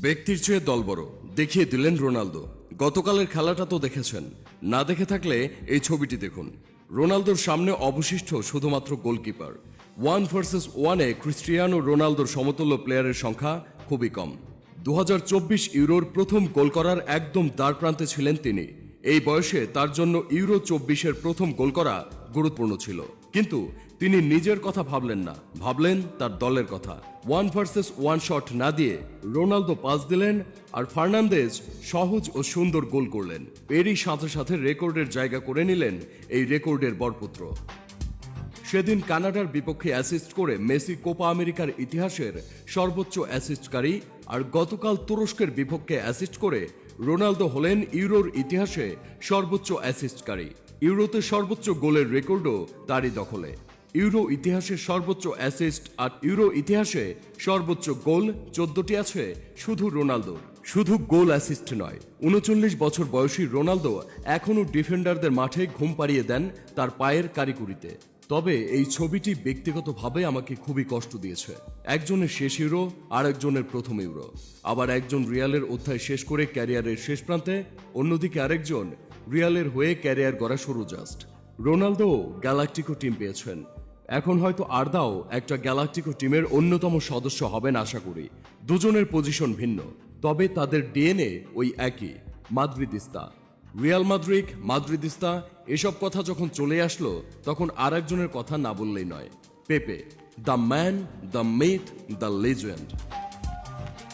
ব্যক্তির চেয়ে দল বড় দেখিয়ে দিলেন রোনালদো। গতকালের খেলাটা তো দেখেছেন, না দেখে থাকলে এই ছবিটি দেখুন। রোনালদোর সামনে অবশিষ্ট শুধুমাত্র গোলকিপার। 1 ভার্সেস 1-এ ক্রিস্টিয়ানো রোনালদোর সমতুল্য প্লেয়ারের সংখ্যা খুবই কম। 2024 ইউরোর প্রথম গোল করার একদম দ্বার প্রান্তে ছিলেন তিনি। এই বয়সে তার জন্য ইউরো 24-এর প্রথম গোল করা গুরুত্বপূর্ণ ছিল, কিন্তু তিনি নিজের কথা ভাবলেন না, ভাবলেন তার দলের কথা। 1 ভার্সেস 1 শট না দিয়ে রোনালদো পাস দিলেন, আর ফার্নান্দেজ সহজ ও সুন্দর গোল করলেন। এরই সাথে সাথে রেকর্ডের জায়গা করে নিলেন এই রেকর্ডের বরপুত্র। সেদিন কানাডার বিপক্ষে অ্যাসিস্ট করে মেসি কোপা আমেরিকার ইতিহাসের সর্বোচ্চ অ্যাসিস্টকারী, আর গতকাল তুরস্কের বিপক্ষে অ্যাসিস্ট করে রোনালদো হলেন ইউরোর ইতিহাসে সর্বোচ্চ অ্যাসিস্টকারী। ইউরোতে সর্বোচ্চ গোলের রেকর্ডও তারই দখলে। ইউরো ইতিহাসে সর্বোচ্চ অ্যাসিস্ট আর ইউরো ইতিহাসে সর্বোচ্চ গোল 14টি আছে শুধু রোনালদোর। শুধু গোল অ্যাসিস্ট নয়, 39 বছর বয়সী রোনালদো এখনও ডিফেন্ডারদের মাঠে ঘুম পাড়িয়ে দেন তার পায়ের কারিকুরিতে। তবে এই ছবিটি ব্যক্তিগতভাবে আমাকে খুবই কষ্ট দিয়েছে। একজনের শেষ ইউরো, আর একজনের প্রথম ইউরো। আবার একজন রিয়ালের অধ্যায় শেষ করে ক্যারিয়ারের শেষ প্রান্তে, অন্যদিকে আরেকজন রিয়ালের হয়ে ক্যারিয়ার গড়া শুরু জাস্ট। রোনালদো গ্যালাকটিকো টিম পেয়েছেন, এখন হয়তো আর্দাও একটা গ্যালাকটিকো টিমের অন্যতম সদস্য হবেন আশা করি। দুজনের পজিশন ভিন্ন, তবে তাদের ডিএনএ ওই একই, মাদ্রিদিস্তা। রিয়াল মাদ্রিদ, মাদ্রিদিস্তা এসব কথা যখন চলে আসলো, তখন আর একজনের কথা না বললেই নয়, পেপে। The man, the myth, the legend.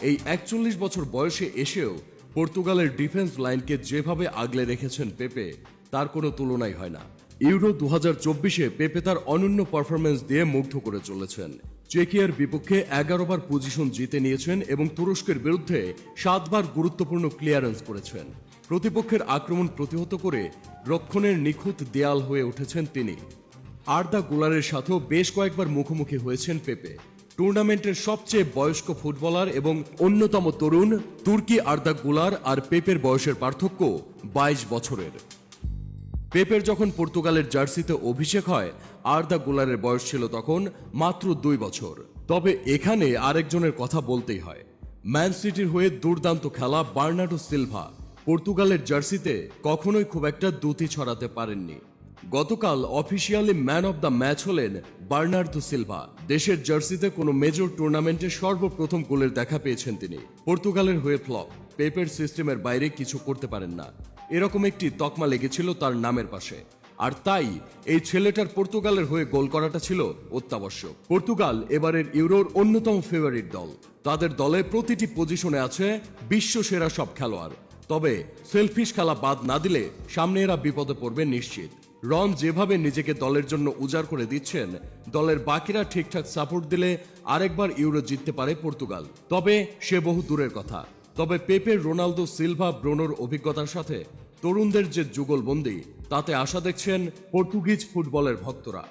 এই 41 বছর বয়সে এসেও পর্তুগালের ডিফেন্স লাইনকে যেভাবে আগলে রেখেছেন পেপে, তার কোনো তুলনাই হয় না। ইউরো 2024-এ পেপে তার অনন্য পারফরমেন্স দিয়ে মুগ্ধ করে চলেছেন। চেকিয়ার বিপক্ষে 11 বার পজিশন জিতে নিয়েছেন এবং তুরস্কের বিরুদ্ধে 7 বার গুরুত্বপূর্ণ ক্লিয়ারেন্স করেছেন। প্রতিপক্ষের আক্রমণ প্রতিহত করে রক্ষণের নিখুঁত দেয়াল হয়ে উঠেছেন তিনি। আর্দা গুলারের সাথেও বেশ কয়েকবার মুখোমুখি হয়েছেন পেপে। টুর্নামেন্টের সবচেয়ে বয়স্ক ফুটবলার এবং অন্যতম তরুণ তুর্কি আর্দা গুলার আর পেপের বয়সের পার্থক্য 22 বছরের। পেপের যখন পর্তুগালের জার্সিতে অভিষেক হয়, আর্দা গুলারের বয়স ছিল তখন মাত্র 2 বছর। তবে এখানে আরেকজনের কথা বলতেই হয়। ম্যান সিটির হয়ে দুর্দান্ত খেলা বার্নার্ডো সিলভা পর্তুগালের জার্সিতে কখনোই খুব একটা দ্যুতি ছড়াতে পারেননি। গতকাল officially man of the match হলেন বার্নার্ডো সিলভা। দেশের জার্সিতে কোনো মেজর টুর্নামেন্টে সর্বপ্রথম গোলের দেখা পেয়েছেন তিনি। পর্তুগালের হয়ে ফ্লপ, পেপের সিস্টেমের বাইরে কিছু করতে পারেন না, এরকম একটি তকমা লেগেছিল তার নামের পাশে। আর তাই এই ছেলেটার পর্তুগালের হয়ে গোল করাটা ছিল অত্যাবশ্যক। পর্তুগাল এবারের ইউরোর অন্যতম ফেভারিট দল। তাদের দলে প্রতিটি পজিশনে আছে বিশ্ব সেরা সব খেলোয়াড়। তবে সেলফিশ খেলা বাদ না দিলে সামনে এরা বিপদে পড়বে নিশ্চিত। রন যেভাবে নিজেকে দলের জন্য উজাড় করে দিচ্ছেন, দলের বাকিরা ঠিকঠাক সাপোর্ট দিলে আরেকবার ইউরো জিততে পারে পর্তুগাল। তবে সে বহু দূরের কথা। তবে পেপে, রোনালদো, সিলভা, ব্রুনোর অভিজ্ঞতার সাথে তরুণদের যে যুগলবন্দি, তাতে আশা দেখছেন পর্তুগিজ ফুটবলের ভক্তরা।